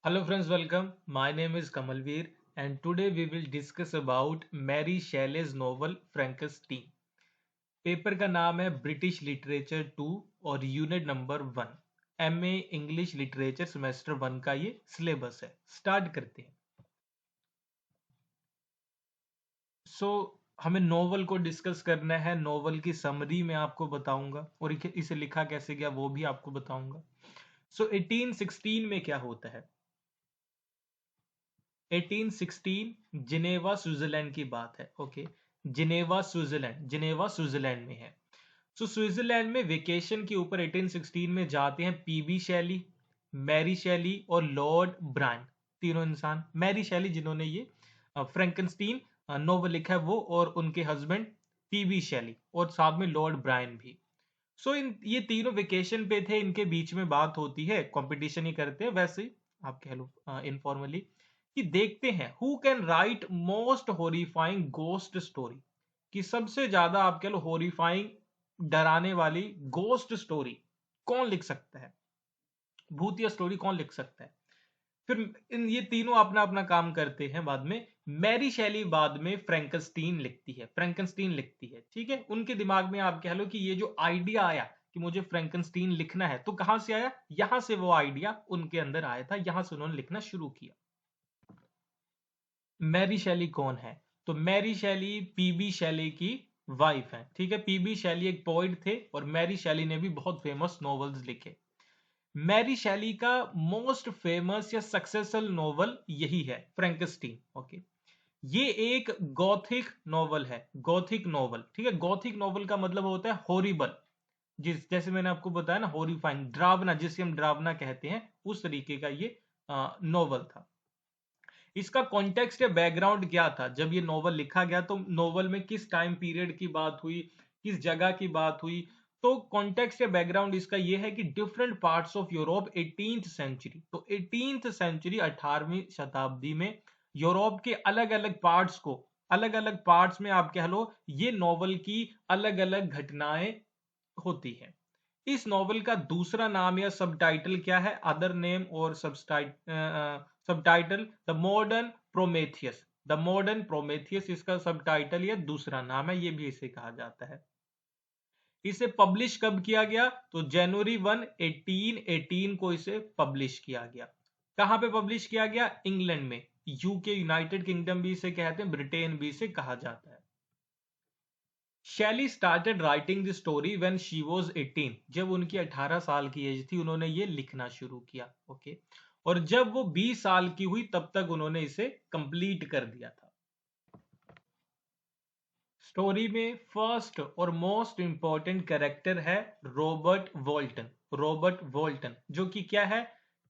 Hello friends, welcome. My name is Kamalveer and today we will discuss about Mary Shelley's novel Frankenstein. Paper का नाम है British literature 2 और unit number 1। MA English literature semester 1 का ये syllabus है। Start करते हैं। हमें नोवेल को डिस्कस करना है। नोवेल की समरी मैं आपको बताऊंगा और इसे लिखा कैसे गया वो भी आपको बताऊंगा। 1816 में क्या होता है? 1816 जिनेवा स्विट्जरलैंड की बात है। ओके, जिनेवा स्विट्जरलैंड में है। स्विट्जरलैंड में वेकेशन के ऊपर 1816 में जाते हैं पीबी शैली, मैरी शैली और लॉर्ड ब्रायन। तीनों इंसान। मैरी शैली जिन्होंने ये फ्रैंकनस्टीन नोवेल लिखा है वो, और उनके हस्बैंड पीबी शैली, और साथ में लॉर्ड ब्रायन भी। इन ये तीनों वेकेशन पे थे। इनके बीच में बात होती है, कंपटीशन ही करते हैं वैसे ही, आप कह लो इनफॉर्मली, कि देखते हैं who can write most horrifying ghost story, कि सबसे ज्यादा आप कह लो हॉरिफाइंग डराने वाली गोस्ट स्टोरी कौन लिख सकता है, भूतिया स्टोरी कौन लिख सकता है। फिर ये तीनों अपना अपना काम करते हैं। बाद में मैरी शैली बाद में फ्रैंकनस्टीन लिखती है। ठीक है, उनके दिमाग में आप कह लो कि ये जो आइडिया आया कि मुझे फ्रैंकनस्टीन लिखना है, तो कहां से आया? यहां से वो आइडिया उनके अंदर आया था, यहां से उन्होंने लिखना शुरू किया। मैरी शैली कौन है? तो मैरी शैली पीबी शैली की वाइफ है। ठीक है, पीबी शैली एक पोइट थे और मैरी शैली ने भी बहुत फेमस नॉवेल्स लिखे। मैरी शैली का मोस्ट फेमस या सक्सेसफुल नोवेल यही है, फ्रैंकस्टीन। ओके, ये एक गॉथिक नोवेल है। गॉथिक नोवेल, ठीक है, गॉथिक नोवेल का मतलब होता है हॉरिबल, जैसे मैंने आपको बताया ना, हॉरिफाइंग, डरावना, जिसे हम डरावना कहते हैं, उस तरीके का ये नोवेल था। इसका कॉन्टेक्स्ट या बैकग्राउंड क्या था जब ये नोवेल लिखा गया? तो नोवेल में किस टाइम पीरियड की बात हुई, किस जगह की बात हुई? तो कॉन्टेक्स्ट या बैकग्राउंड इसका ये है कि different parts of Europe 18th century, तो 18th सेंचुरी 18वीं शताब्दी में यूरोप के अलग अलग पार्ट्स को, अलग अलग पार्ट्स में आप कह लो ये नोवेल की अलग अलग घटनाएं होती है। इस नॉवल का दूसरा नाम या सबटाइटल क्या है? अदर नेम और सबटाइटल द मॉडर्न प्रोमेथियस इसका सबटाइटल या दूसरा नाम है, ये भी इसे कहा जाता है। इसे पब्लिश कब किया गया? तो जनवरी 1 1818 को इसे पब्लिश किया गया। कहां पे पब्लिश किया गया? इंग्लैंड में। यूके, यूनाइटेड किंगडम भी इसे कहते हैं, ब्रिटेन भी इसे कहा जाता है। शैली started writing the story when she was 18, जब उनकी 18 साल की एज थी उन्होंने ये लिखना शुरू किया। ओके, और जब वो 20 साल की हुई तब तक उन्होंने इसे कंप्लीट कर दिया था। स्टोरी में फर्स्ट और मोस्ट इंपॉर्टेंट कैरेक्टर है रॉबर्ट वॉल्टन। रॉबर्ट वॉल्टन जो कि क्या है?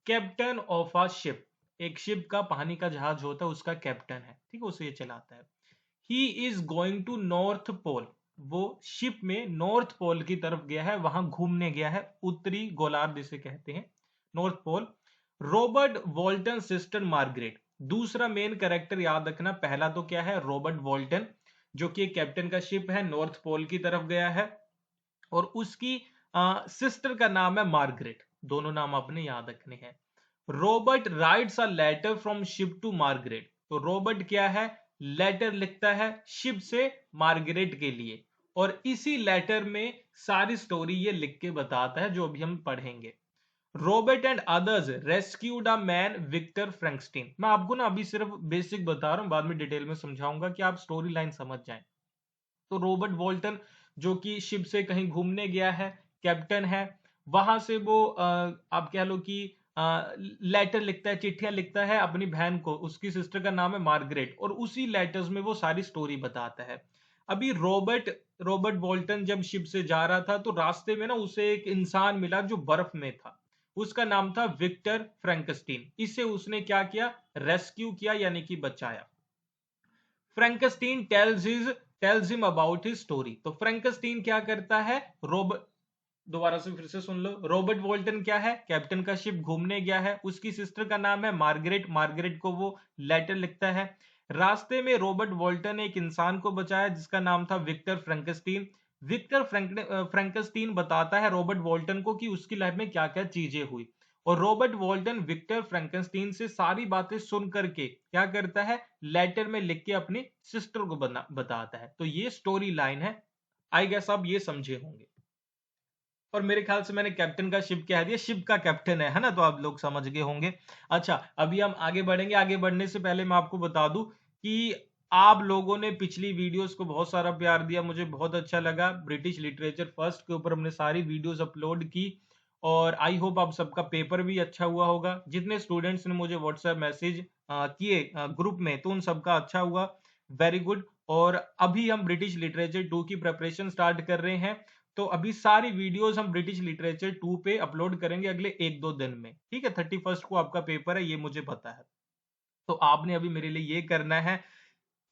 Captain of a ship. एक शिप का, पानी का जहाज होता है, उसका कैप्टन है। ठीक है, उसे ये चलाता है। He is going to north pole. वो शिप में नॉर्थ पोल की तरफ गया है, वहां घूमने गया है, उत्तरी गोलार्ध जिसे कहते हैं, north pole. Robert Walton sister Margaret. दूसरा मेन कैरेक्टर याद रखना, पहला तो क्या है? रॉबर्ट वॉल्टन जो कि कैप्टन का शिप है, नॉर्थ पोल की तरफ गया है, और उसकी सिस्टर का नाम है मार्गरेट। दोनों नाम आपने याद रखने हैं। Robert writes a letter from ship to Margaret. तो रॉबर्ट क्या है? लेटर लिखता है शिप से मार्गरेट के लिए, और इसी लेटर में सारी स्टोरी ये लिख के बताता है जो अभी हम पढ़ेंगे। Robert and others rescued a man Victor Frankenstein. मैं आपको ना अभी सिर्फ बेसिक बता रहा हूं, बाद में डिटेल में समझाऊंगा कि आप स्टोरी लाइन समझ जाएं। तो रॉबर्ट वॉल्टन जो कि शिप से कहीं घूमने गया है, कैप्टन है, वहां से वो आप कह लो कि लेटर लिखता है, चिट्ठियां लिखता है अपनी बहन को। उसकी सिस्टर का नाम है मार्गरेट, और उसी लेटर्स में वो सारी स्टोरी बताता है। अभी रॉबर्ट वॉल्टन जब शिप से जा रहा था तो रास्ते में ना उसे एक इंसान मिला जो बर्फ में था। उसका नाम था विक्टर फ्रैंकस्टीन। इसे उसने क्या किया? रेस्क्यू किया, यानी कि बचाया। Frankenstein tells him about his story. तो फ्रैंकस्टीन क्या करता है? रोबर्ट, दोबारा से फिर से सुन लो। रॉबर्ट वॉल्टन क्या है? कैप्टन का शिप घूमने गया है, उसकी सिस्टर का नाम है मार्गरेट। मार्गरेट को वो लेटर लिखता है। रास्ते में रॉबर्ट वॉल्टन ने एक इंसान को बचाया जिसका नाम था विक्टर फ्रैंकस्टीन। फ्रैंकस्टीन बताता है रॉबर्ट वॉल्टन को कि उसकी लाइफ में क्या क्या चीजें हुई, और रॉबर्ट वॉल्टन विक्टर फ्रैंकेनस्टीन से सारी बातें सुन करके क्या करता है, लेटर में लिख के अपनी सिस्टर को बताता है। तो ये स्टोरी लाइन है। आई गेस आप ये समझे होंगे। और मेरे ख्याल से मैंने कैप्टन का शिप कह दिया, शिप का कैप्टन है ना, तो आप लोग समझ गए होंगे। अच्छा, अभी हम आगे बढ़ेंगे। आगे बढ़ने से पहले मैं आपको बता दूं कि आप लोगों ने पिछली वीडियोस को बहुत सारा प्यार दिया, मुझे बहुत अच्छा लगा। ब्रिटिश लिटरेचर फर्स्ट के ऊपर हमने सारी वीडियोस अपलोड की और आई होप आप सबका पेपर भी अच्छा हुआ होगा। जितने स्टूडेंट्स ने मुझे व्हाट्सएप मैसेज किए ग्रुप में, तो उन सबका अच्छा हुआ, वेरी गुड। और अभी हम ब्रिटिश लिटरेचर 2 की प्रिपरेशन स्टार्ट कर रहे हैं। तो अभी सारी वीडियोस हम ब्रिटिश लिटरेचर 2 पे अपलोड करेंगे अगले 1-2 दिन में, ठीक है। 31 को आपका पेपर है, ये मुझे पता है। तो आपने अभी मेरे लिए ये करना है,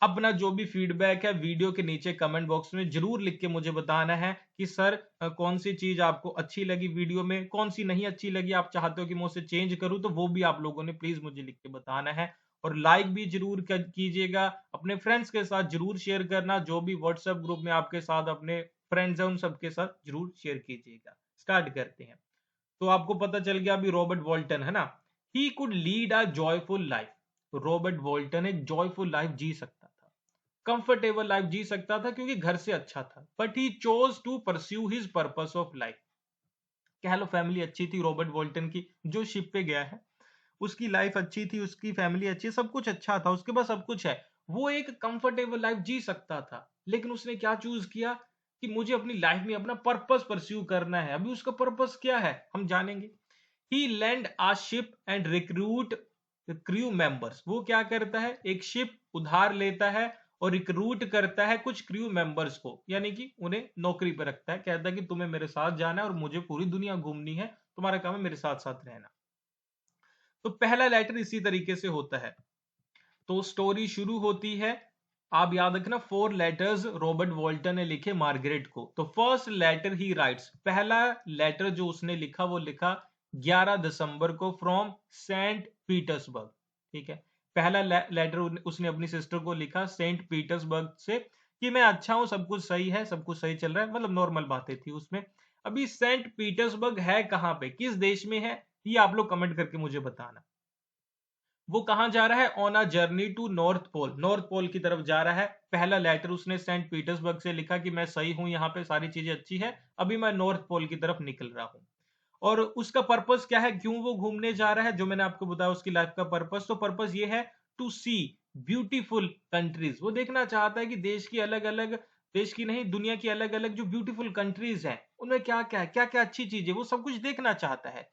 अपना जो भी फीडबैक है वीडियो के नीचे कमेंट बॉक्स में जरूर लिख के मुझे बताना है कि सर कौन सी चीज आपको अच्छी लगी वीडियो में, कौन सी नहीं अच्छी लगी, आप चाहते हो कि मैं उसे चेंज करूं, तो वो भी आप लोगों ने प्लीज मुझे लिख के बताना है। और लाइक भी जरूर कीजिएगा, अपने फ्रेंड्स के साथ जरूर शेयर करना, जो भी व्हाट्सएप ग्रुप में आपके साथ अपने फ्रेंड्स हैं उन सबके साथ जरूर शेयर कीजिएगा। स्टार्ट करते हैं। तो आपको पता चल गया अभी रॉबर्ट वॉल्टन है ना, he could lead a joyful life. Robert वॉल्टन एक जॉयफुल लाइफ जी सकता था, कंफर्टेबल लाइफ जी सकता था क्योंकि घर से अच्छा था। But he chose to pursue his purpose of life. कह लो फैमिली अच्छी थी रॉबर्ट वॉल्टन की, जो शिप पे गया है उसकी लाइफ अच्छी थी, उसकी फैमिली अच्छी, सब कुछ अच्छा था, उसके पास सब कुछ है, वो एक कंफर्टेबल लाइफ जी सकता था। लेकिन उसने क्या चूज किया कि मुझे अपनी लाइफ में अपना पर्पस परस्यू करना है। अभी उसका पर्पस क्या है हम जानेंगे। He land a ship and recruit crew members. वो क्या करता है, एक शिप उधार लेता है और रिक्रूट करता है कुछ क्रू मेंबर्स को, यानी कि उन्हें नौकरी पर रखता है। कहता है कि तुम्हें मेरे साथ जाना है और मुझे पूरी दुनिया घूमनी है, तुम्हारा काम है मेरे साथ साथ रहना। तो पहला लेटर इसी तरीके से होता है। तो स्टोरी शुरू होती है, आप याद रखना 4 लेटर्स रॉबर्ट वॉल्टर ने लिखे मार्गरेट को। तो फर्स्ट लेटर ही राइट्स, पहला लेटर जो उसने लिखा वो लिखा 11 दिसंबर को फ्रॉम सेंट पीटर्सबर्ग, ठीक है। पहला लेटर उसने अपनी सिस्टर को लिखा सेंट पीटर्सबर्ग से कि मैं अच्छा हूं, सब कुछ सही है, सब कुछ सही चल रहा है, मतलब नॉर्मल बातें थी उसमें। अभी सेंट पीटर्सबर्ग है कहां पे, किस देश में है, ये आप लोग कमेंट करके मुझे बताना। वो कहां जा रहा है, on a journey to north pole, north pole की तरफ जा रहा है। पहला लेटर उसने सेंट पीटर्सबर्ग से लिखा कि मैं सही हूं, यहाँ पे सारी चीजें अच्छी है, अभी मैं नॉर्थ पोल की तरफ निकल रहा हूं। और उसका पर्पस क्या है, क्यों वो घूमने जा रहा है, जो मैंने आपको बताया उसकी लाइफ का पर्पस। तो पर्पस ये है टू सी ब्यूटीफुल कंट्रीज। वो देखना चाहता है कि देश की अलग अलग, देश की नहीं दुनिया की अलग अलग जो ब्यूटीफुल कंट्रीज हैं उनमें क्या क्या है, क्या क्या अच्छी चीजें, वो सब कुछ देखना चाहता है।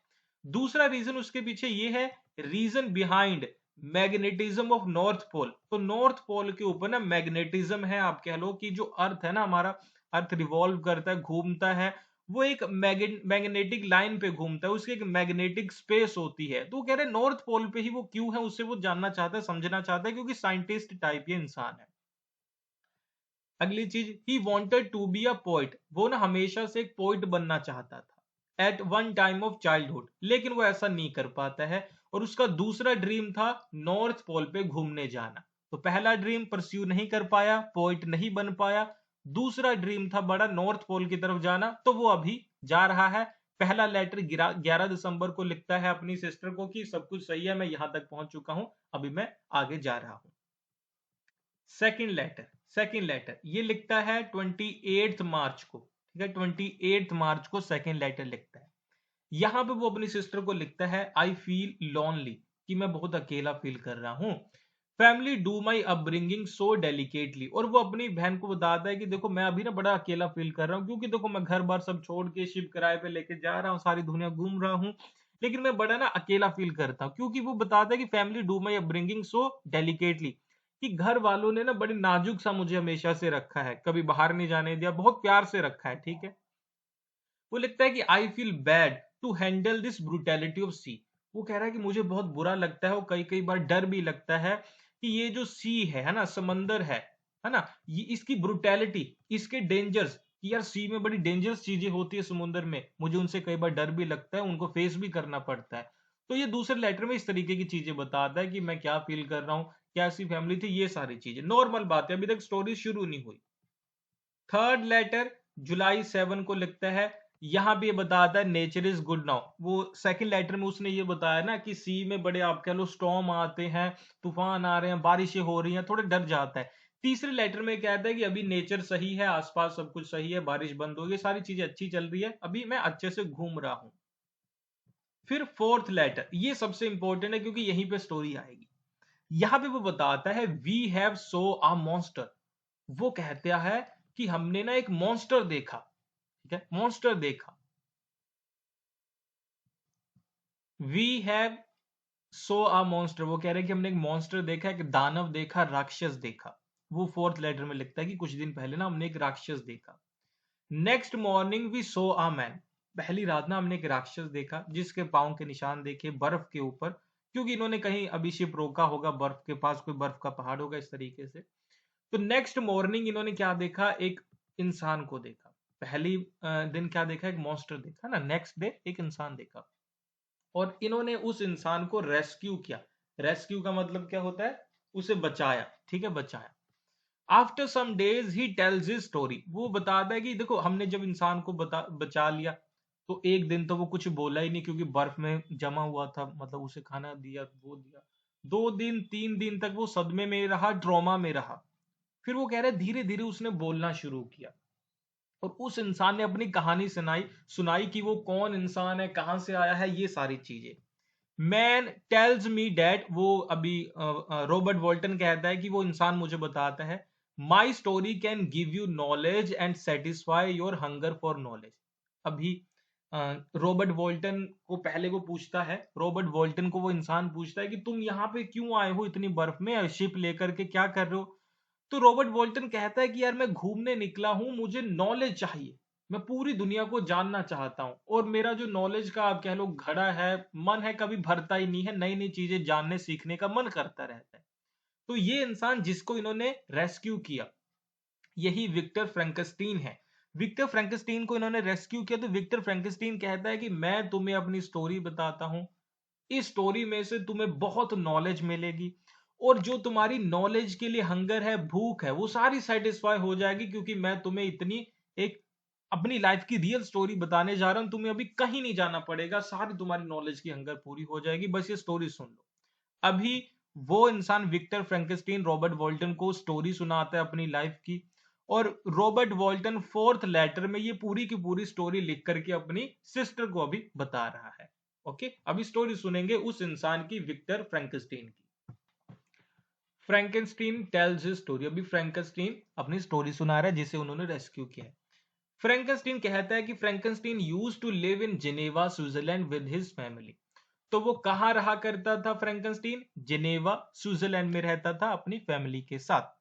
दूसरा रीजन उसके पीछे ये है, reason behind magnetism of north pole. तो नॉर्थ पोल के ऊपर ना मैग्नेटिज्म है, आप कह लो कि जो अर्थ है ना हमारा, अर्थ रिवॉल्व करता है, घूमता है, वो एक मैग्नेटिक लाइन पे घूमता है, उसकी एक मैग्नेटिक स्पेस होती है। तो वो कह रहे हैं नॉर्थ पोल पे ही वो क्यों है, उससे वो जानना चाहता है, समझना चाहता है, क्योंकि साइंटिस्ट टाइप ये इंसान है। अगली चीज, he wanted to be a poet. वो ना हमेशा से एक पोइट बनना चाहता था at one time of childhood, लेकिन वो ऐसा नहीं कर पाता है। और उसका दूसरा ड्रीम था नॉर्थ पोल पे घूमने जाना। तो पहला ड्रीम परस्यू नहीं कर पाया, पोइट नहीं बन पाया। दूसरा ड्रीम था बड़ा, नॉर्थ पोल की तरफ जाना, तो वो अभी जा रहा है। पहला लेटर 11 दिसंबर को लिखता है अपनी सिस्टर को कि सब कुछ सही है, मैं यहां तक पहुंच चुका हूं, अभी मैं आगे जा रहा हूं। सेकंड लेटर, सेकंड लेटर ये लिखता है 28 मार्च को, ठीक है। 28 मार्च को सेकंड लेटर लिखता है। यहां पे वो अपनी सिस्टर को लिखता है आई फील लॉनली, कि मैं बहुत अकेला फील कर रहा हूं। Family do my upbringing so delicately. और वो अपनी बहन को बताता है कि देखो मैं अभी ना बड़ा अकेला फील कर रहा हूँ, क्योंकि देखो मैं घर बार सब छोड़ के शिप किराए पे लेके जा रहा हूँ, सारी दुनिया घूम रहा हूँ, लेकिन मैं बड़ा ना अकेला फील करता हूँ। क्योंकि वो बताता है कि family do my upbringing so delicately, कि घर वालों ने ना बड़ी नाजुक सा मुझे हमेशा से रखा है, कभी बाहर नहीं जाने दिया, बहुत प्यार से रखा है, ठीक है। वो लिखता है कि I feel bad to handle this brutality of sea. वो कह रहा है कि मुझे बहुत बुरा लगता है और कई कई बार डर भी लगता है कि ये जो सी है ना, समंदर है ना, ये इसकी ब्रूटैलिटी, इसके डेंजर्स, कि यार सी में बड़ी डेंजरस चीजें होती है समुद्र में, मुझे उनसे कई बार डर भी लगता है, उनको फेस भी करना पड़ता है। तो ये दूसरे लेटर में इस तरीके की चीजें बताता है कि मैं क्या फील कर रहा हूँ, कैसी फैमिली थी, ये सारी चीजें नॉर्मल बात है, अभी तक स्टोरी शुरू नहीं हुई। थर्ड लेटर जुलाई 7 को लिखता है यहाँ पे ये बताता है नेचर इज गुड नाउ। वो सेकंड लेटर में उसने ये बताया ना कि सी में बड़े आप कह लो स्टॉर्म आते हैं, तूफान आ रहे हैं, बारिशें हो रही हैं, थोड़े डर जाता है। तीसरे लेटर में कहता है कि अभी नेचर सही है, आसपास सब कुछ सही है, बारिश बंद हो गई, सारी चीजें अच्छी चल रही है, अभी मैं अच्छे से घूम रहा हूं। फिर फोर्थ लेटर, ये सबसे इंपॉर्टेंट है क्योंकि यहीं पे स्टोरी आएगी। यहां पे वो बताता है we have saw a monster. वो कहता है कि हमने ना एक मॉन्स्टर देखा। ठीक है, मॉन्स्टर देखा। We have saw a monster, वो कह रहे हैं कि हमने एक मॉन्स्टर देखा, एक दानव देखा, राक्षस देखा। वो फोर्थ लेटर में लिखता है कि कुछ दिन पहले ना हमने एक राक्षस देखा। Next morning we saw a man, पहली रात ना हमने एक राक्षस देखा जिसके पांव के निशान देखे बर्फ के ऊपर, क्योंकि इन्होंने कहीं अभी शिप रोका होगा, बर्फ के पास कोई बर्फ का पहाड़ होगा इस तरीके से। तो नेक्स्ट मॉर्निंग इन्होंने क्या देखा, एक इंसान को देखा। पहली दिन क्या देखा, एक मॉन्स्टर देखा ना, नेक्स्ट डे एक इंसान देखा और इन्होंने उस इंसान को रेस्क्यू किया। रेस्क्यू का मतलब क्या होता है, उसे बचाया। ठीक है, बचाया। After some days he tells his story, वो बताता है कि देखो हमने जब इंसान को बचा लिया तो एक दिन तो वो कुछ बोला ही नहीं क्योंकि बर्फ में जमा हुआ था, मतलब उसे खाना दिया, वो दिया। 2 दिन 3 दिन तक वो सदमे में रहा, ट्रॉमा में रहा। फिर वो कह रहे धीरे धीरे उसने बोलना शुरू किया और उस इंसान ने अपनी कहानी सुनाई सुनाई कि वो कौन इंसान है, कहां से आया है, ये सारी चीजें। मैन टेल्स मी डैट, वो अभी रॉबर्ट वॉल्टन कहता है कि वो इंसान मुझे बताता है my story can give you knowledge and satisfy your hunger for knowledge. अभी रॉबर्ट वॉल्टन को पहले वो पूछता है, रॉबर्ट वॉल्टन को वो इंसान पूछता है कि तुम यहाँ पे क्यों आए हो इतनी बर्फ में, शिप लेकर के क्या कर रहे हो। तो रॉबर्ट वॉल्टन कहता है कि यार मैं घूमने निकला हूं, मुझे नॉलेज चाहिए, मैं पूरी दुनिया को जानना चाहता हूं और मेरा जो नॉलेज का आप कह लो घड़ा है, मन है, कभी भरता ही नहीं है, नई नई चीजें जानने सीखने का मन करता रहता है। तो ये इंसान जिसको इन्होंने रेस्क्यू किया यही विक्टर फ्रैंकस्टीन है। विक्टर फ्रैंकस्टीन को इन्होंने रेस्क्यू किया तो विक्टर फ्रैंकस्टीन कहता है कि मैं तुम्हें अपनी स्टोरी बताता हूं, इस स्टोरी में से तुम्हें बहुत नॉलेज मिलेगी और जो तुम्हारी नॉलेज के लिए हंगर है, भूख है, वो सारी सेटिस्फाई हो जाएगी क्योंकि मैं तुम्हें इतनी एक अपनी लाइफ की रियल स्टोरी बताने जा रहा हूं। तुम्हें अभी कहीं नहीं जाना पड़ेगा, सारी तुम्हारी नॉलेज की हंगर पूरी हो जाएगी, बस ये स्टोरी सुन लो। अभी वो इंसान विक्टर फ्रैंकस्टीन रॉबर्ट वॉल्टन को स्टोरी सुनाता है अपनी लाइफ की और रॉबर्ट वॉल्टन फोर्थ लेटर में ये पूरी की पूरी स्टोरी लिख करके अपनी सिस्टर को अभी बता रहा है। ओके, अभी स्टोरी सुनेंगे उस इंसान की, विक्टर फ्रैंकस्टीन की। फ्रैंकेनस्टीन टेल्स हिज स्टोरी, अभी फ्रैंकेनस्टीन अपनी स्टोरी सुना रहा है जिसे उन्होंने रेस्क्यू किया है। फ्रैंकेनस्टीन कहता है कि Frankenstein used to live in Geneva Switzerland with his family. तो वो कहां रहा करता था फ्रैंकेनस्टीन, जिनेवा स्विट्जरलैंड में रहता था अपनी फैमिली के साथ।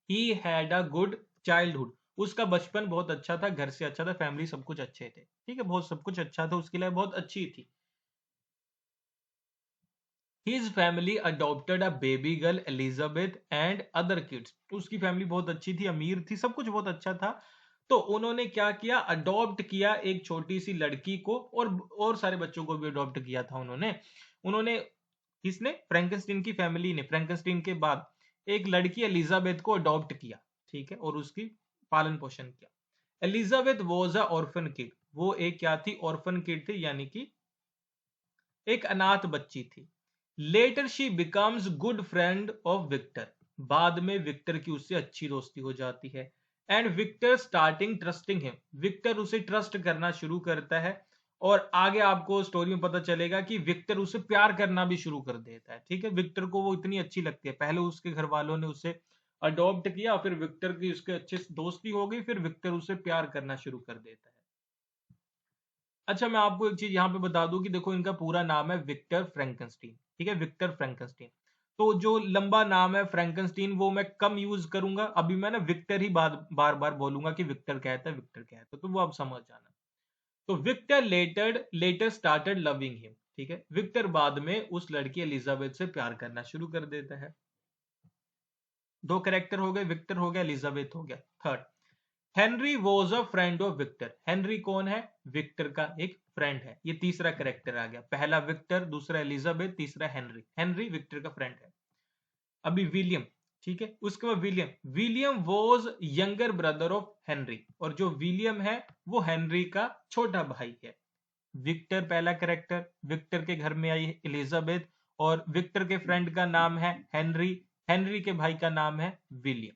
He had a good childhood, उसका बचपन बहुत अच्छा था, घर से अच्छा था, फैमिली सब कुछ अच्छे थे। ठीक है, बहुत सब कुछ अच्छा था, उसकी लाइफ बहुत अच्छी थी। His family adopted a baby girl Elizabeth and other kids, तो उसकी फैमिली बहुत अच्छी थी, अमीर थी, सब कुछ बहुत अच्छा था। तो उन्होंने क्या किया, अडॉप्ट किया एक छोटी सी लड़की को और सारे बच्चों को भी अडॉप्ट किया था उन्होंने। उन्होंने किसने, फ्रैंकेनस्टीन की फैमिली ने फ्रैंकेनस्टीन के बाद एक लड़की एलिजाबेथ को अडॉप्ट किया। ठीक है, और उसकी पालन पोषण किया। Elizabeth was a orphan kid, वो एक क्या थी, ऑर्फन किड थी, यानी कि एक अनाथ बच्ची थी। Later she becomes good friend of Victor, बाद में विक्टर की उससे अच्छी दोस्ती हो जाती है। And Victor starting trusting him, Victor उसे ट्रस्ट करना शुरू करता है और आगे आपको स्टोरी में पता चलेगा कि विक्टर उसे प्यार करना भी शुरू कर देता है। ठीक है, विक्टर को वो इतनी अच्छी लगती है, पहले उसके घर वालों ने उसे अडॉप्ट किया, फिर विक्टर की उसके अच्छे से दोस्ती हो गई, फिर विक्टर उसे प्यार करना शुरू कर देता है। अच्छा, मैं आपको एक चीज यहाँ पे बता दूं कि देखो इनका पूरा नाम है विक्टर फ्रैंकेनस्टीन। ठीक है, विक्टर फ्रैंकेनस्टीन। तो जो लंबा नाम है फ्रैंकेनस्टीन वो मैं कम यूज करूंगा, अभी मैं ना विक्टर ही बार बार बोलूंगा कि विक्टर कहता है, विक्टर कहता है, तो वो आप समझ जाना। तो Victor later started loving him. ठीक है, विक्टर बाद में उस लड़की एलिजाबेथ से प्यार करना शुरू कर देता है। दो कैरेक्टर हो गए, विक्टर हो गया, एलिजाबेथ हो गया। Third, Henry was a friend of Victor. Henry कौन है, विक्टर का एक फ्रेंड है। ये तीसरा कैरेक्टर आ गया, पहला विक्टर, दूसरा एलिजाबेथ, तीसरा हेनरी। हेनरी विक्टर का फ्रेंड है। अभी विलियम, ठीक है। उसके बाद William, William was younger brother of Henry, और जो विलियम है वो हेनरी का छोटा भाई है। विक्टर पहला कैरेक्टर, विक्टर के घर में आई एलिजाबेथ, और विक्टर के फ्रेंड का नाम है हेनरी, हेनरी के भाई का नाम है विलियम।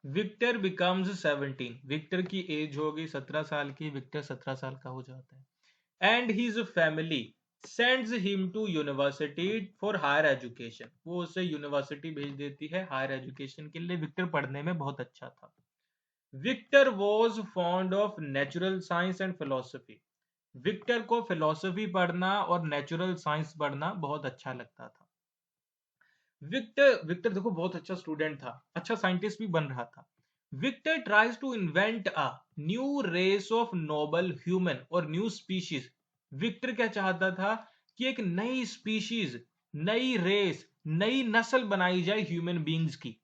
विक्टर बिकम्स 17, विक्टर की एज होगी 17 साल की, विक्टर 17 साल का हो जाता है। And his family sends him to university for higher education, वो उसे यूनिवर्सिटी भेज देती है हायर एजुकेशन के लिए। विक्टर पढ़ने में बहुत अच्छा था। Victor was fond of natural science and philosophy, Victor को फिलोसफी पढ़ना और नेचुरल साइंस पढ़ना बहुत अच्छा लगता था। विक्टर विक्टर देखो बहुत अच्छा स्टूडेंट था, अच्छा साइंटिस्ट भी बन रहा था। Victor tries to invent a new race of noble human और न्यू स्पीशीज। विक्टर क्या चाहता था कि एक नई स्पीशीज, नई रेस, नई नस्ल बनाई जाए ह्यूमन बींग्स की।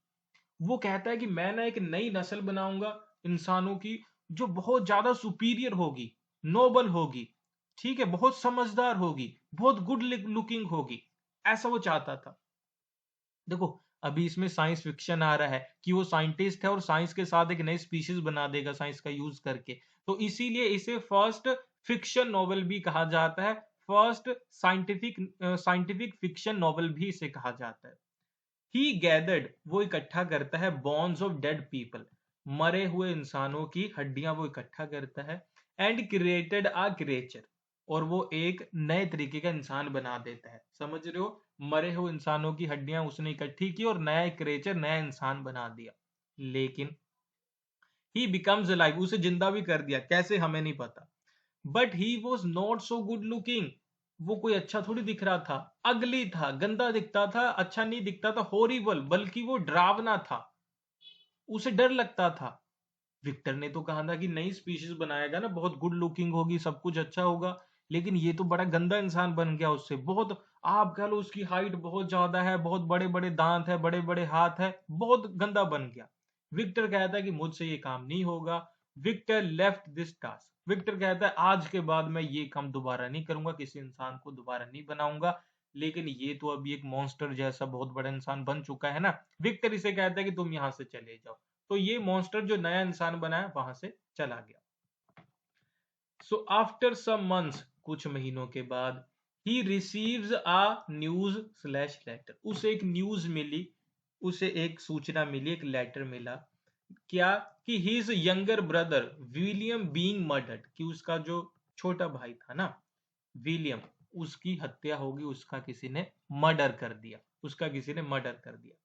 वो कहता है कि मैं ना एक नई नस्ल बनाऊंगा इंसानों की, जो बहुत ज्यादा सुपीरियर होगी, नोबल होगी, ठीक है, बहुत समझदार होगी, बहुत गुड लुकिंग होगी, ऐसा वो चाहता था। देखो अभी इसमें साइंस फिक्शन आ रहा है कि वो साइंटिस्ट है और साइंस के साथ एक नई स्पीशीज बना देगा साइंस का यूज करके, तो इसीलिए इसे फर्स्ट फिक्शन नॉवल भी कहा जाता है, फर्स्ट साइंटिफिक फिक्शन नॉवल भी इसे कहा जाता है। ही गैदर्ड, वो इकट्ठा करता है बोन्स ऑफ डेड पीपल, मरे हुए इंसानों की हड्डियां वो इकट्ठा करता है। एंड क्रिएटेड अ क्रिएचर, और वो एक नए तरीके का इंसान बना देता है, समझ रहे हो, मरे हुए इंसानों की हड्डियां उसने इकट्ठी की और नया क्रिएचर, नया इंसान बना दिया। लेकिन ही बिकम्स अलाइव, उसे जिंदा भी कर दिया, कैसे हमें नहीं पता। But he was not so good looking, वो कोई अच्छा थोड़ी दिख रहा था, अगली था, गंदा दिखता था, अच्छा नहीं दिखता था, हॉरिबल, बल्कि वो डरावना था, उसे डर लगता था। विक्टर ने तो कहा था कि नई स्पीशीज बनाएगा ना, बहुत गुड लुकिंग होगी, सब कुछ अच्छा होगा, लेकिन ये तो बड़ा गंदा इंसान बन गया उससे, बहुत, आप कह लो उसकी हाइट बहुत ज्यादा है, बहुत बड़े बड़े दांत है, बड़े बड़े हाथ है, बहुत गंदा बन गया। विक्टर कहता है कि मुझसे ये काम नहीं होगा। Victor left this task, Victor कहता है आज के बाद मैं ये काम दोबारा नहीं करूंगा, किसी इंसान को दोबारा नहीं बनाऊंगा। लेकिन ये तो अभी एक मॉन्स्टर जैसा बहुत बड़ा इंसान बन चुका है ना। विक्टर इसे कहता है कि तुम यहां से चले जाओ, तो ये मॉन्स्टर जो नया इंसान बनाया वहां से चला गया। सो आफ्टर सम मंथ्स, कुछ महीनों के बाद, he receives a news slash letter, उसे एक न्यूज मिली, उसे एक सूचना मिली, एक लेटर मिला, क्या, कि his younger brother William being murdered, कि उसका जो छोटा भाई था ना विलियम, उसकी हत्या होगी, उसका किसी ने मर्डर कर दिया, उसका किसी ने मर्डर कर दिया।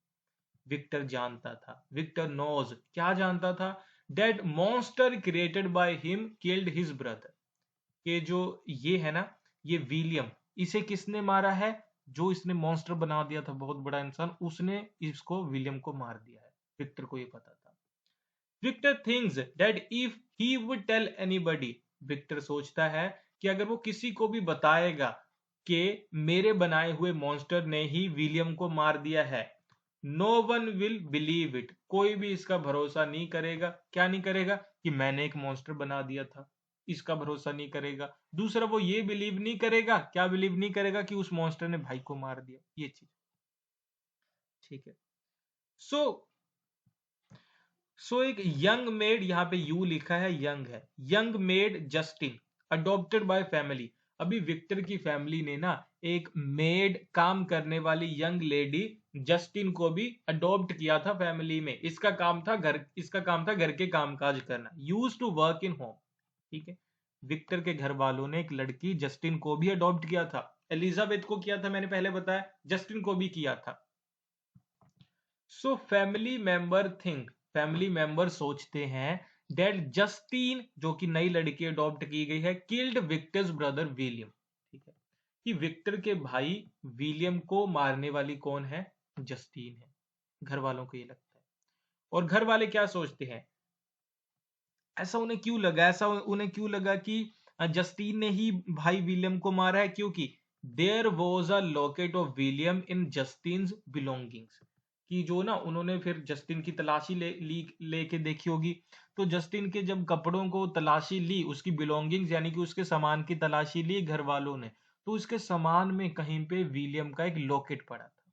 विक्टर जानता था, विक्टर नोज, क्या जानता था, that monster created by him killed his brother, कि जो ये है ना, ये विलियम, इसे किसने मारा है, जो इसने मॉन्स्टर बना दिया था बहुत बड़ा इंसान, उसने इसको विलियम को मार दिया है। विक्टर को ये पता था। Victor thinks that if he would tell anybody, Victor सोचता है कि अगर वो किसी को भी बताएगा कि मेरे बनाए हुए मॉन्स्टर ने ही विलियम को मार दिया है, no one will believe it, कोई भी इसका भरोसा नहीं करेगा। क्या नहीं करेगा, कि मैंने एक मॉन्स्टर बना दिया था, इसका भरोसा नहीं करेगा। दूसरा वो ये बिलीव नहीं करेगा, क्या बिलीव नहीं करेगा, कि उस मॉन्स्टर ने भाई को मार दिया, ये चीज, ठीक है। सो एक यंग मेड, यहाँ पे यू लिखा है, यंग है, young made Justin adopted by family, अभी विक्टर की फैमिली ने ना एक मेड, काम करने वाली यंग लेडी जस्टिन को भी अडॉप्ट किया था फैमिली में। इसका काम था घर के कामकाज करना, use to work in home, ठीक है। विक्टर के घर वालों ने एक लड़की जस्टिन को भी अडॉप्ट किया था, एलिजाबेथ को किया था मैंने पहले बताया, जस्टिन को भी किया था। सो फैमिली मेंबर सोचते हैं डेट जस्टीन, जो कि नई लड़की अडॉप्ट की गई है, किल्ड विक्टर्स ब्रदर विलियम, ठीक है, कि विक्टर के भाई विलियम को मारने वाली कौन है, जस्टीन है। घर वालों को ये लगता है, और घर वाले क्या सोचते हैं, ऐसा उन्हें क्यों लगा कि जस्टीन ने ही भाई विलियम को मारा है, क्योंकि there was a locket of William in Justine's belongings, कि जो ना उन्होंने फिर जस्टिन की तलाशी लेके देखी होगी, तो जस्टिन के जब कपड़ों को तलाशी ली, उसकी बिलोंगिंग्स यानी कि उसके सामान की तलाशी ली घर वालों ने, तो उसके सामान में कहीं पे विलियम का एक लॉकेट पड़ा था।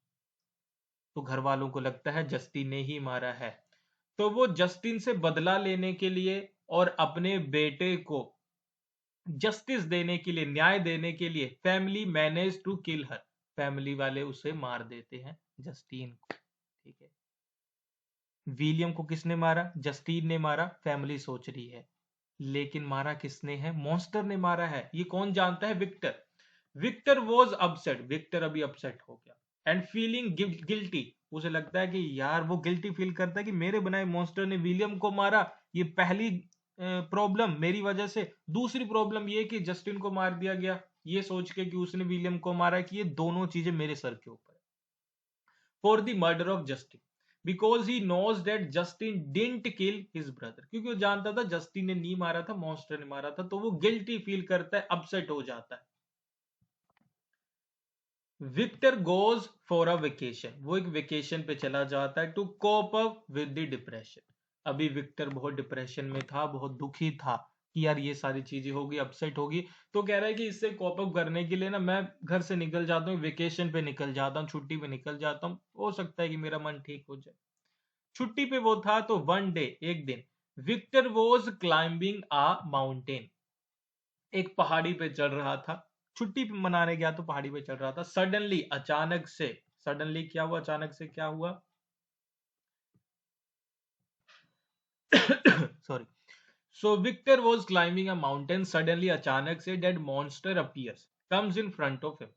तो घर वालों को लगता है जस्टिन ने ही मारा है। तो वो जस्टिन से बदला लेने के लिए और अपने बेटे को जस्टिस देने के लिए, न्याय देने के लिए, family manage to kill her, family वाले उसे मार देते हैं, जस्टिन को। ठीक है, विलियम को किसने मारा? जस्टिन ने मारा, फैमिली सोच रही है, लेकिन मारा किसने है? मॉन्स्टर ने मारा है। ये कौन जानता है? Victor. Victor was upset, Victor अभी अपसेट हो गया, एंड फीलिंग गिल्टी, उसे लगता है कि यार वो गिल्टी फील करता है कि मेरे बनाए मॉन्स्टर ने विलियम को मारा। ये पहली प्रॉब्लम मेरी वजह से। दूसरी प्रॉब्लम ये कि जस्टिन को मार दिया गया, ये सोच के कि उसने विलियम को मारा, कि ये दोनों चीजें मेरे सर के ऊपर है। For the murder of Justin, because he knows that Justin didn't kill his brother, क्योंकि वो जानता था जस्टिन ने नहीं मारा था, मॉन्स्टर ने मारा था, तो वो गिल्टी फील करता है, अपसेट हो जाता है। Victor goes for a vacation, वो एक वेकेशन पे चला जाता है to cope up with the depression. अभी विक्टर बहुत डिप्रेशन में था, बहुत दुखी था कि यार ये सारी चीजें होगी, अपसेट होगी, तो कह रहा है कि इससे कोप अप करने के लिए ना मैं घर से निकल जाता हूँ, वेकेशन पे निकल जाता हूँ, छुट्टी पे निकल जाता हूँ, हो सकता है कि मेरा मन ठीक हो जाए। छुट्टी पे वो था, तो वन डे, एक दिन, Victor was climbing a mountain, एक पहाड़ी पे चढ़ रहा था, छुट्टी पे मनाने गया तो पहाड़ी पे चढ़ रहा था। सडनली, अचानक से, सडनली क्या हुआ? अचानक से क्या हुआ? Sorry. So Victor was climbing a mountain, suddenly, अचानक से, dead monster appears, comes in front of him,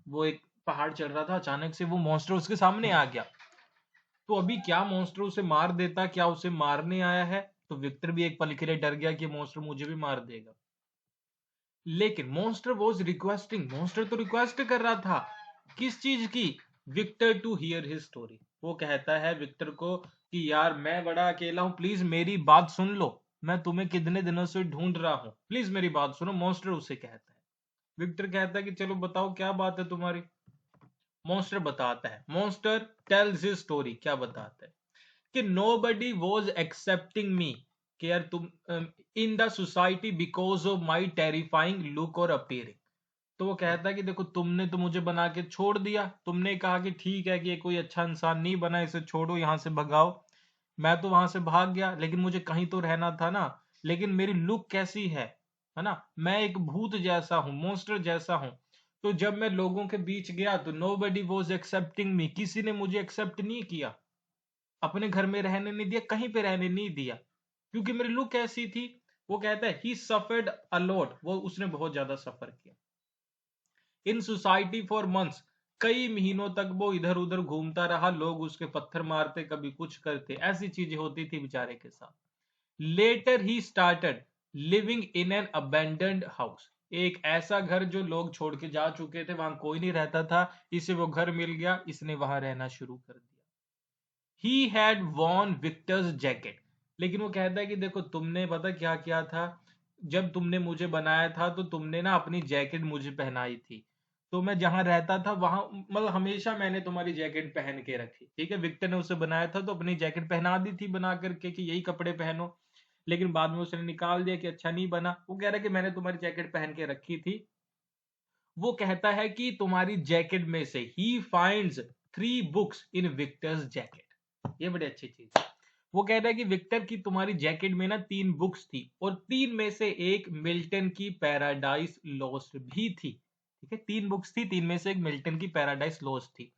वो एक पहाड़ चढ़ रहा था, अचानक से वो मॉन्स्टर उसके सामने आ गया। तो अभी क्या मॉन्स्टर उसे मार देता? क्या उसे मारने आया है? तो विक्टर भी एक पल के लिए डर गया कि मॉन्स्टर मुझे भी मार देगा। लेकिन मॉन्स्टर वॉज रिक्वेस्टिंग, मॉन्स्टर तो रिक्वेस्ट कर रहा था, किस चीज की? Victor to hear his story. वो कहता है विक्टर को कि यार मैं बड़ा अकेला हूं, प्लीज मेरी बात सुन लो, मैं तुम्हें कितने दिनों से ढूंढ रहा हूं, प्लीज मेरी बात सुनो, मॉन्स्टर उसे कहता है। विक्टर कहता है कि चलो बताओ क्या बात है तुम्हारी। मॉन्स्टर बताता है, मॉन्स्टर टेल्स हिज स्टोरी, क्या बताता है कि nobody was accepting me, कि यार तुम in the society because of my terrifying look or appearing। तो वो कहता है कि देखो तुमने तो मुझे बना के छोड़ दिया, तुमने कहा कि ठीक है कि ये कोई अच्छा इंसान नहीं बना, इसे छोड़ो, यहां से भगाओ। मैं तो वहां से भाग गया, लेकिन मुझे कहीं तो रहना था ना। लेकिन मेरी लुक कैसी है ना, मैं एक भूत जैसा हूँ, मॉन्स्टर जैसा हूँ। तो जब मैं लोगों के बीच गया तो nobody was accepting me, किसी ने मुझे एक्सेप्ट नहीं किया, अपने घर में रहने नहीं दिया, कहीं पे रहने नहीं दिया, क्योंकि मेरी लुक ऐसी थी। वो कहता है ही सफर्ड अलॉट, वो उसने बहुत ज्यादा सफर किया। इन सोसाइटी फॉर मंथ्स, कई महीनों तक वो इधर उधर घूमता रहा, लोग उसके पत्थर मारते, कभी कुछ करते, ऐसी चीजें होती थी बेचारे के साथ। Later he started living in an abandoned house, एक ऐसा घर जो लोग छोड़ के जा चुके थे, वहां कोई नहीं रहता था, इसे वो घर मिल गया, इसने वहां रहना शुरू कर दिया। He had worn Victor's jacket, लेकिन वो कहता है कि देखो तुमने पता क्या किया था, जब तुमने मुझे बनाया था तो तुमने ना अपनी जैकेट मुझे पहनाई थी, तो मैं जहां रहता था वहां, मतलब हमेशा मैंने तुम्हारी जैकेट पहन के रखी, ठीक है, विक्टर ने उसे बनाया था तो अपनी जैकेट पहना दी थी बना करके कि यही कपड़े पहनो, लेकिन बाद में उसने निकाल दिया कि अच्छा नहीं बना। वो कह रहा है कि मैंने तुम्हारी जैकेट पहन के रखी थी। वो कहता है कि तुम्हारी जैकेट में से he finds 3 books in Victus jacket, ये बड़ी अच्छी चीज है। वो कहता है कि विक्टर की तुम्हारी जैकेट में ना 3 बुक्स थी, और 3 में से एक मिल्टन की पैराडाइज लॉस्ट भी थी। ठीक है, 3 बुक्स थी, 3 में से एक मिल्टन की पैराडाइज लॉस्ट थी।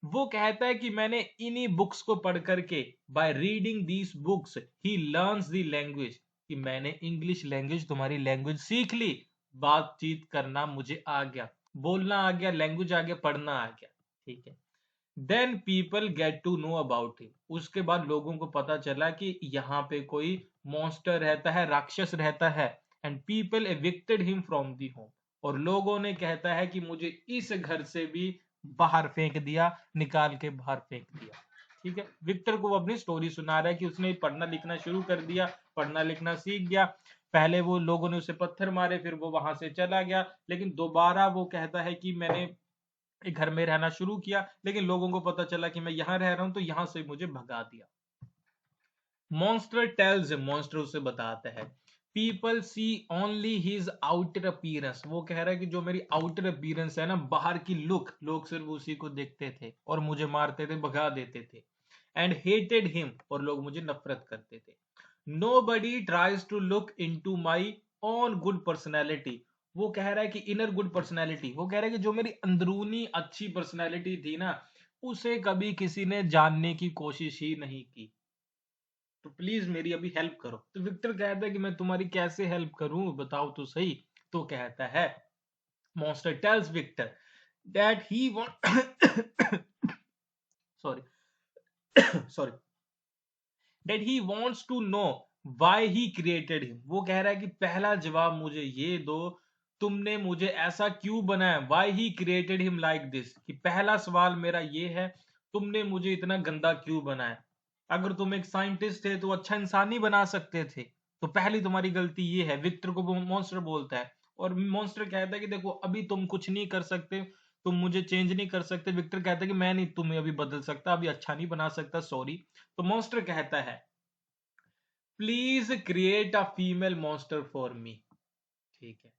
वो कहता है कि मैंने इन्हीं बुक्स को पढ़ करके, by reading these books he learns the language, कि मैंने इंग्लिश लैंग्वेज, तुम्हारी लैंग्वेज सीख ली, बातचीत करना मुझे आ गया, बोलना आ गया, लैंग्वेज आ गया, पढ़ना आ गया। ठीक है, then people get to know about him, उसके बाद लोगों को पता चला कि यहाँ पे कोई मॉन्स्टर रहता है, राक्षस रहता है, and people evicted him from the home, और लोगों ने कहता है कि मुझे इस घर से भी बाहर फेंक दिया, निकाल के बाहर फेंक दिया। ठीक है, विक्टर को वो अपनी स्टोरी सुना रहा है कि उसने पढ़ना लिखना शुरू कर दिया, पढ़ना लिखना सीख गया, पहले वो लोगों ने उसे पत्थर मारे, फिर वो वहां से चला गया, लेकिन दोबारा वो कहता है कि मैंने एक घर में रहना शुरू किया, लेकिन लोगों को पता चला कि मैं यहां रह रहा हूं, तो यहां से मुझे भगा दिया। मॉन्स्टर टेल्स, मॉन्स्टर उसे बताता है, people see only his outer appearance. वो कह रहा है कि जो मेरी आउटर अपीयरेंस है ना, बाहर की लुक, लोग सिर्फ उसी को देखते थे और मुझे मारते थे, भगा देते थे। एंड हेटेड हिम, और लोग मुझे नफरत करते थे। Nobody tries to look into my own good personality. वो कह रहा है कि इनर गुड पर्सनैलिटी, वो कह रहा है कि जो मेरी अंदरूनी अच्छी पर्सनैलिटी थी ना, उसे कभी किसी ने जानने की कोशिश ही नहीं की। तो प्लीज मेरी अभी हेल्प करो। तो विक्टर कहता है कि मैं तुम्हारी कैसे हेल्प करूं, बताओ तो सही। तो कहता है, monster tells Victor that he want sorry sorry that he wants to know why he created him. वो कह रहा है कि पहला जवाब मुझे ये दो, तुमने मुझे ऐसा क्यों बनाया, why he created him like this. कि पहला सवाल मेरा ये है, तुमने मुझे इतना गंदा क्यों बनाया। अगर तुम एक साइंटिस्ट थे तो अच्छा इंसान ही बना सकते थे। तो पहली तुम्हारी गलती ये है। विक्टर को मॉन्स्टर बोलता है, और मॉन्स्टर कहता है कि देखो अभी तुम कुछ नहीं कर सकते, तुम मुझे चेंज नहीं कर सकते। विक्टर कहता है कि मैं नहीं तुम्हें अभी बदल सकता, अभी अच्छा नहीं बना सकता, सॉरी। तो मॉन्स्टर कहता है, please create a female monster for me. ठीक है,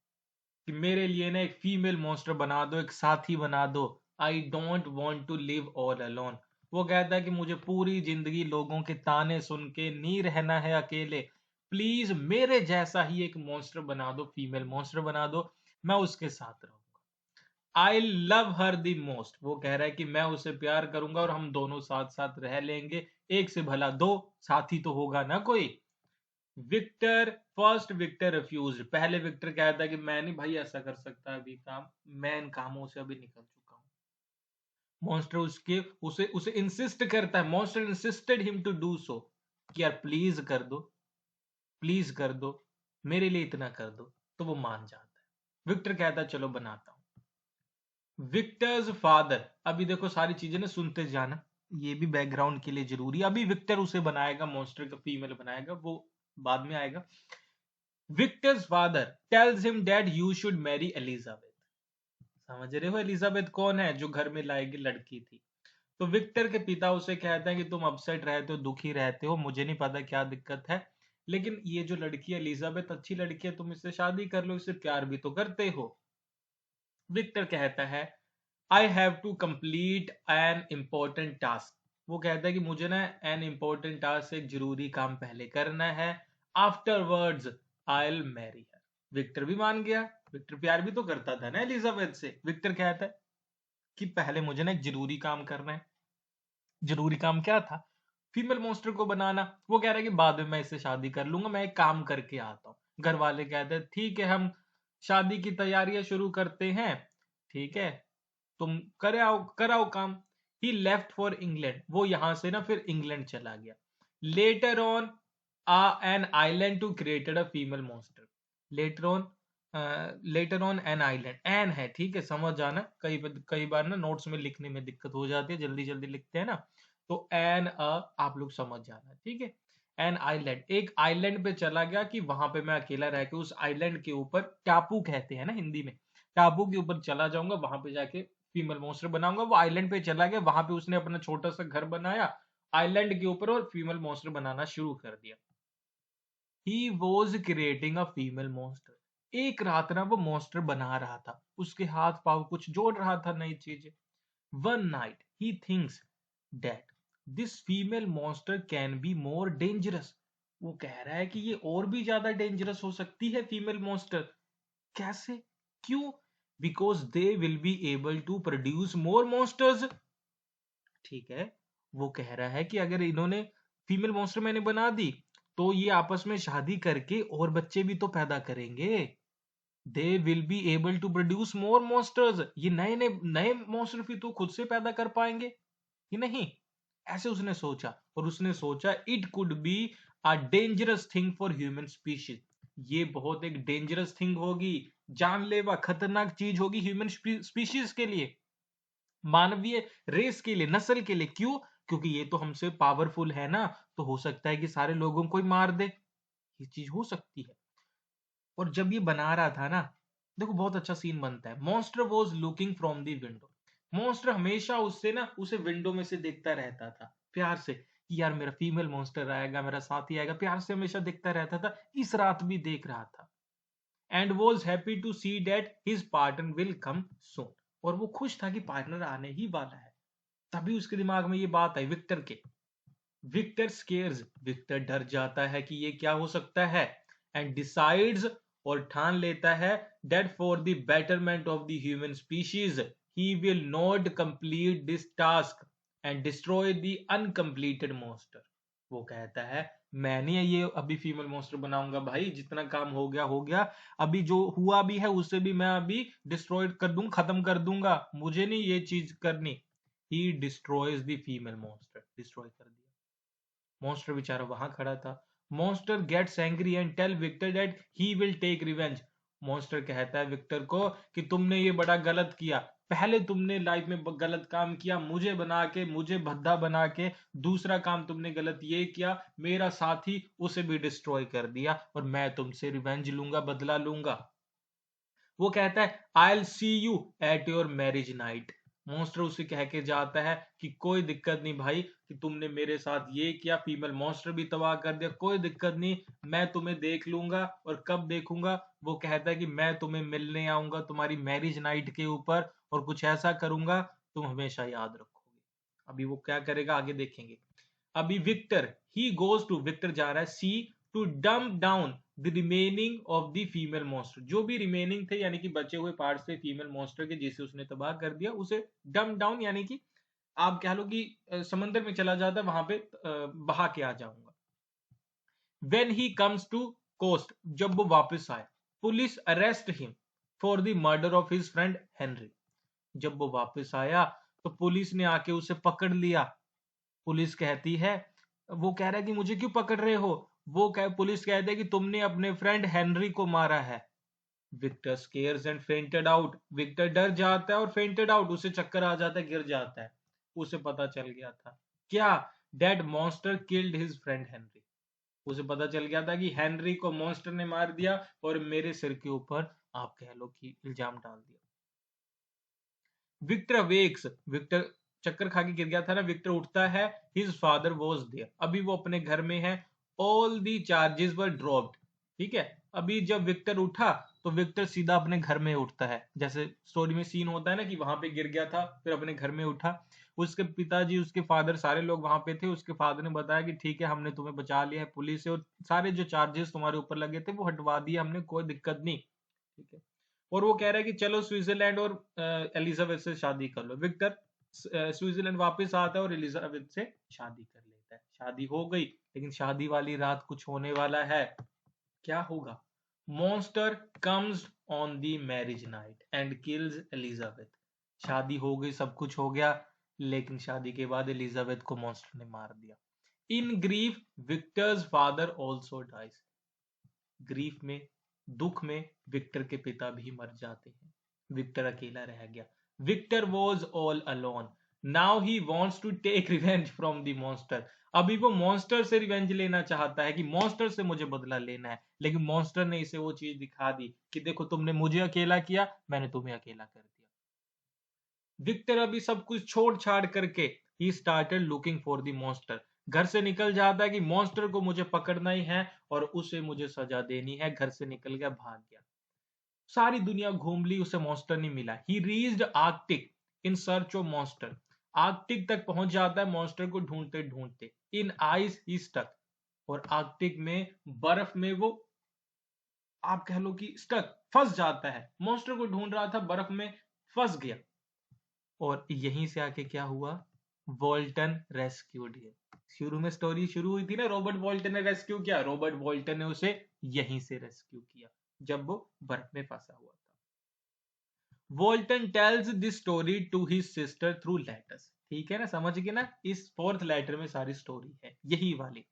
कि मेरे लिए ना एक फीमेल मॉन्स्टर बना दो, एक साथी बना दो। I don't want to live all alone. वो कहता है कि मुझे पूरी जिंदगी लोगों के ताने सुन के नहीं रहना है अकेले। प्लीज मेरे जैसा ही एक मॉन्स्टर बना दो, फीमेल मॉन्स्टर बना दो, मैं उसके साथ रहूंगा। I love her the most. वो कह रहा है कि मैं उसे प्यार करूंगा और हम दोनों साथ साथ रह लेंगे। एक से भला दो, साथी तो होगा ना कोई। Victor first Victor refuse. पहले विक्टर कहता है कि मैं नहीं भाई ऐसा कर सकता अभी काम, मैं इन कामों से अभी निकल चुका हूं। मॉन्स्टर उसके उसे उसे इंसिस्ट करता है, monster insisted him to do so, कि यार प्लीज कर दो, प्लीज कर दो, मेरे लिए इतना कर दो। तो वो मान जाता है। विक्टर कहता है चलो बनाता हूं। विक्टर्स फादर, अभी देखो सारी चीजें ना सुनते जाना, ये भी बैकग्राउंड के लिए जरूरी है। अभी विक्टर उसे बनाएगा, मॉन्स्टर का फीमेल बनाएगा, वो बाद में आएगा। Victor's father tells him that you should marry Elizabeth। समझ रहे हो एलिजाबेथ कौन है, जो घर में लाएगी लड़की थी। तो विक्टर के पिता उसे कहते हैं कि तुम अपसेट रहते हो, दुखी रहते हो, मुझे नहीं पता क्या दिक्कत है, लेकिन ये जो लड़की है एलिजाबेथ अच्छी लड़की है, तुम इससे शादी कर लो, इससे प्यार भी तो करते हो। विक्टर कहता है, I have to complete an important task. वो कहता है कि मुझे ना एन इम्पोर्टेंट टास्क, एक जरूरी काम पहले करना है। Afterwards I will marry her. Victor भी मान गया, विक्टर प्यार भी तो करता था ना एलिजाबेथ से। विक्टर कहता है कि पहले मुझे ना एक जरूरी काम करना है। जरूरी काम क्या था, फीमेल मॉन्स्टर को बनाना। वो कह रहा है कि बाद में मैं इससे शादी कर लूंगा, मैं एक काम करके आता हूँ। घर वाले कहते हैं ठीक है, हम शादी की तैयारियां शुरू करते हैं, ठीक है, तुम कराओ काम। He left for England. वो यहां से ना फिर इंग्लैंड चला गया। Later on an island to created a female monster. Later on later on an island, an है, ठीक है, समझ जाना, कई बार ना नोट्स में लिखने में दिक्कत हो जाती है, जल्दी जल्दी लिखते हैं ना, तो एन आप लोग समझ जाना, ठीक है। एन आइलैंड, एक आइलैंड पे चला गया कि वहां पे मैं अकेला रह के उस आइलैंड के ऊपर, टापू कहते हैं ना हिंदी में, टापू के ऊपर चला जाऊंगा, वहां पे जाके फीमेल मॉन्स्टर बनाऊंगा। वो आइलैंड पे चला गया, वहां पे उसने अपना छोटा सा घर बनाया आइलैंड के ऊपर और फीमेल मॉन्स्टर बनाना शुरू कर दिया। He was creating a female monster. एक रात ना वो मॉन्स्टर बना रहा था, उसके हाथ पाव कुछ जोड़ रहा था, नई चीजें। One night he thinks that this female monster can be more dangerous. वो कह रहा है कि ये और भी ज्यादा डेंजरस हो सकती है फीमेल मॉन्स्टर। कैसे, क्यों? Because they will be able to produce more monsters. ठीक है, वो कह रहा है कि अगर इन्होंने फीमेल मॉन्स्टर मैंने बना दी, तो ये आपस में शादी करके और बच्चे भी तो पैदा करेंगे। They will be able to produce more monsters. ये नए नए नए मॉन्स्टर भी तो खुद से पैदा कर पाएंगे कि नहीं। ऐसे उसने सोचा, और उसने सोचा it could be a dangerous thing for human species. ये बहुत एक डेंजरस थिंग होगी, जानलेवा खतरनाक चीज होगी ह्यूमन स्पीशीज के लिए, मानवीय रेस के लिए, नस्ल के लिए। क्यों? क्योंकि ये तो हमसे पावरफुल है ना, तो हो सकता है कि सारे लोगों को ही मार दे। ये चीज हो सकती है। और जब ये बना रहा था ना, देखो बहुत अच्छा सीन बनता है। Monster was looking from the window. Monster हमेशा उससे ना, उसे विंडो में से देखता रहता था प्यार से, कि यार मेरा फीमेल मॉन्स्टर आएगा, मेरा साथी आएगा, प्यार से हमेशा देखता रहता था, इस रात भी देख रहा था। And was happy to see that his partner will come soon, और वो खुश था कि पार्टनर आने ही वाला है। तभी उसके दिमाग में ये बात आई विक्टर के। विक्टर स्केयर्स, विक्टर डर जाता है कि ये क्या हो सकता है, एंड डिसाइड्स, और ठान लेता है, that for the betterment of the human species he will not complete this task and destroy the uncompleted monster. वो कहता है मैं नहीं ये अभी फीमेल मॉन्स्टर बनाऊंगा भाई, जितना काम हो गया हो गया, अभी जो हुआ भी है उसे भी मैं अभी डिस्ट्रॉय कर दूंगा, खत्म कर दूंगा, मुझे नहीं ये चीज करनी। He destroys the female monster, destroy कर दिया। मॉन्स्टर बेचारा वहां खड़ा था। Monster gets angry and tell Victor that he will take revenge. Monster कहता है विक्टर को कि तुमने ये बड़ा गलत किया, पहले तुमने लाइफ में गलत काम किया, मुझे बना के, मुझे भद्दा बना के, दूसरा काम तुमने गलत ये किया, मेरा साथी उसे भी डिस्ट्रॉय कर दिया, और मैं तुमसे रिवेंज लूंगा, बदला लूंगा। वो कहता है I will see you at your marriage night. Monster उसे कह के जाता है कि कोई दिक्कत नहीं भाई, कि तुमने मेरे साथ ये किया, फीमेल मॉन्स्टर भी तबाह कर दिया, कोई दिक्कत नहीं, मैं तुम्हें देख लूंगा। और कब देखूंगा? वो कहता है कि मैं तुम्हें मिलने आऊंगा तुम्हारी मैरिज नाइट के ऊपर, और कुछ ऐसा करूंगा तुम हमेशा याद रखोगे। अभी वो क्या करेगा आगे देखेंगे। अभी Victor, he goes to, Victor जा रहा है sea, to dump down the remaining of the female monster. जो भी रिमेनिंग थे यानी कि बचे हुए पार्ट्स थे फीमेल मॉन्स्टर के जिसे उसने तबाह कर दिया, उसे डम्प डाउन यानी कि आप कह लो कि समंदर में चला जाता, वहां पे बहा के आ जाऊंगा। When he comes to coast, जब वो वापस आए, police arrest him for the murder of his friend Henry. जब वो वापस आया तो पुलिस ने आके उसे पकड़ लिया। पुलिस कहती है, वो कह रहा है कि मुझे क्यों पकड़ रहे हो? पुलिस कहती है कि तुमने अपने फ्रेंड हेनरी को मारा है। Victor scares and fainted out, Victor डर जाता है और फेंटेड आउट, उसे चक्कर आ जाता है, गिर जाता है। उसे पता चल गया था क्या? Dead monster killed his friend Henry. उसे पता चल गया था कि हेनरी को मॉन्स्टर ने मार दिया और मेरे सिर के ऊपर आप कह लो कि इल्जाम डाल दिया। विक्टर अवेक्स, विक्टर चक्कर खा के गिर गया था ना, विक्टर उठता है, हिज फादर वॉज देयर, अभी वो अपने घर में है। All the charges were dropped, ठीक है। अभी जब विक्टर उठा तो विक्टर सीधा अपने घर में उठता है, जैसे स्टोरी में सीन होता है ना कि वहां पे गिर गया था फिर अपने घर में उठा। उसके पिताजी, उसके फादर, सारे लोग वहां पे थे। उसके फादर ने बताया कि ठीक है हमने तुम्हें बचा लिया है पुलिस से, और सारे जो चार्जेस तुम्हारे ऊपर लगे थे वो हटवा दिए हमने, कोई दिक्कत नहीं, ठीक है। और वो कह रहा है कि चलो स्विट्जरलैंड और एलिजाबेथ से शादी कर लो। विक्टर स्विट्जरलैंड वापस आता है और एलिजाबेथ से शादी कर लेता है। शादी हो गई, लेकिन शादी वाली रात कुछ होने वाला है। क्या होगा? Monster comes on the marriage night and kills Elizabeth. शादी हो गई, सब कुछ हो गया, लेकिन शादी के बाद एलिजाबेथ को मॉन्स्टर ने मार दिया। In grief Victor's father also dies. Grief में, दुख में विक्टर के पिता भी मर जाते हैं। विक्टर अकेला रह गया। Victor was all alone. Now he wants to take revenge from the monster. अभी वो मॉन्स्टर से रिवेंज लेना चाहता है कि मॉन्स्टर से मुझे बदला लेना है, लेकिन मॉन्स्टर ने इसे वो चीज दिखा दी कि देखो तुमने मुझे अकेला किया, मैंने तुम्हें अकेला कर दिया। विक्टर अभी सब कुछ छोड़ छाड़ करके he started looking for the monster. घर से निकल जाता है कि मॉन्स्टर को मुझे पकड़ना ही है और उसे मुझे सजा देनी है। घर से निकल गया, भाग गया, सारी दुनिया घूम ली, उसे मॉन्स्टर नहीं मिला। ही reached Arctic in search of monster. Arctic तक पहुंच जाता है मॉन्स्टर को ढूंढते ढूंढते। इन आइस ही स्टक, और आर्कटिक में बर्फ में वो आप कह लो कि स्टक, फंस जाता है। मॉन्स्टर को ढूंढ रहा था, बर्फ में फंस गया। और यहीं से आके क्या हुआ? वॉल्टन रेस्क्यूड हिम। शुरू में स्टोरी शुरू हुई थी ना, रॉबर्ट वॉल्टन ने रेस्क्यू किया, रॉबर्ट वॉल्टन ने उसे यहीं से रेस्क्यू किया जब वो बर्फ में फंसा हुआ था। Walton tells this story to his sister through letters, ठीक है ना, समझ गए ना, इस फोर्थ लेटर में सारी स्टोरी है, यही वाली।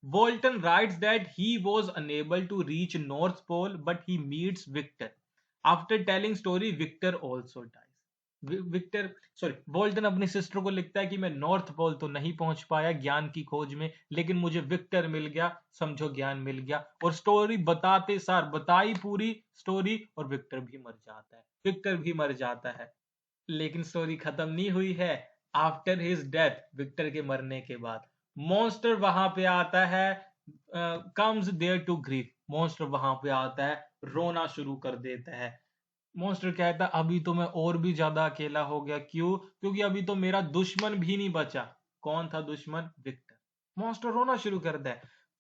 Walton writes that he was unable to reach North Pole, but he meets Victor. After telling story, Victor also dies. Victor, sorry, Walton अपनी सिस्टर को लिखता है कि मैं नॉर्थ पोल तो नहीं पहुंच पाया ज्ञान की खोज में, लेकिन मुझे विक्टर मिल गया, समझो ज्ञान मिल गया। और स्टोरी बताते सार बताई पूरी स्टोरी, और विक्टर भी मर जाता है, विक्टर भी मर जाता है। लेकिन स्टोरी खत्म नहीं हुई है। आफ्टर हिज डेथ, विक्टर के मरने के बाद, मॉन्स्टर वहां पे आता है, comes there to grieve, monster वहां पे आता है, रोना शुरू कर देता है। मॉन्स्टर कहता है अभी तो मैं और भी ज्यादा अकेला हो गया, क्यों? क्योंकि अभी तो मेरा दुश्मन भी नहीं बचा। कौन था दुश्मन? विक्टर। मॉन्स्टर रोना शुरू कर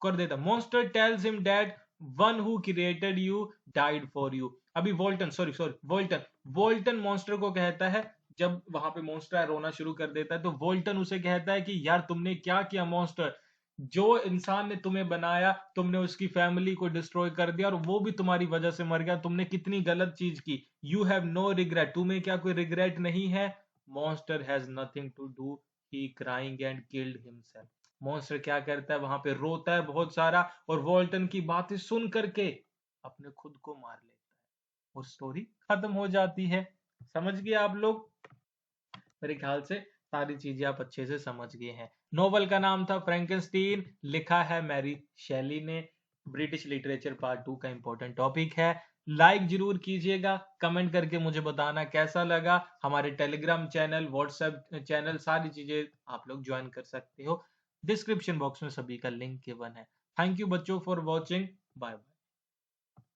देता। Monster tells him that one who created you died for you. अभी Walton, sorry sorry, Walton, Walton monster को कहता है, जब वहां पे मॉन्स्टर रोना शुरू कर देता है तो वोल्टन उसे कहता है कि यार तुमने क्या किया मॉन्स्टर, जो इंसान ने तुम्हें बनाया तुमने उसकी फैमिली को डिस्ट्रॉय कर दिया और वो भी तुम्हारी वजह से मर गया, तुमने कितनी गलत चीज की। यू हैव नो रिग्रेट, तुम्हें क्या कोई रिग्रेट नहीं है? Monster has nothing to do, he crying and killed himself. Monster क्या करता है, वहां पे रोता है बहुत सारा और वॉल्टन की बातें सुन करके अपने खुद को मार लेता है और स्टोरी खत्म हो जाती है। समझ गए आप लोग? मेरे ख्याल से सारी चीजें आप अच्छे से समझ गए हैं। नोवेल का नाम था फ्रैंकेनस्टीन, लिखा है मैरी शेली ने। ब्रिटिश लिटरेचर पार्ट 2 का इंपॉर्टेंट टॉपिक है। लाइक जरूर कीजिएगा, कमेंट करके मुझे बताना कैसा लगा। हमारे टेलीग्राम चैनल, व्हाट्सएप चैनल, सारी चीजें आप लोग ज्वाइन कर सकते हो। डिस्क्रिप्शन बॉक्स में सभी का लिंक गिवन है। थैंक यू बच्चों फॉर वॉचिंग। Bye bye.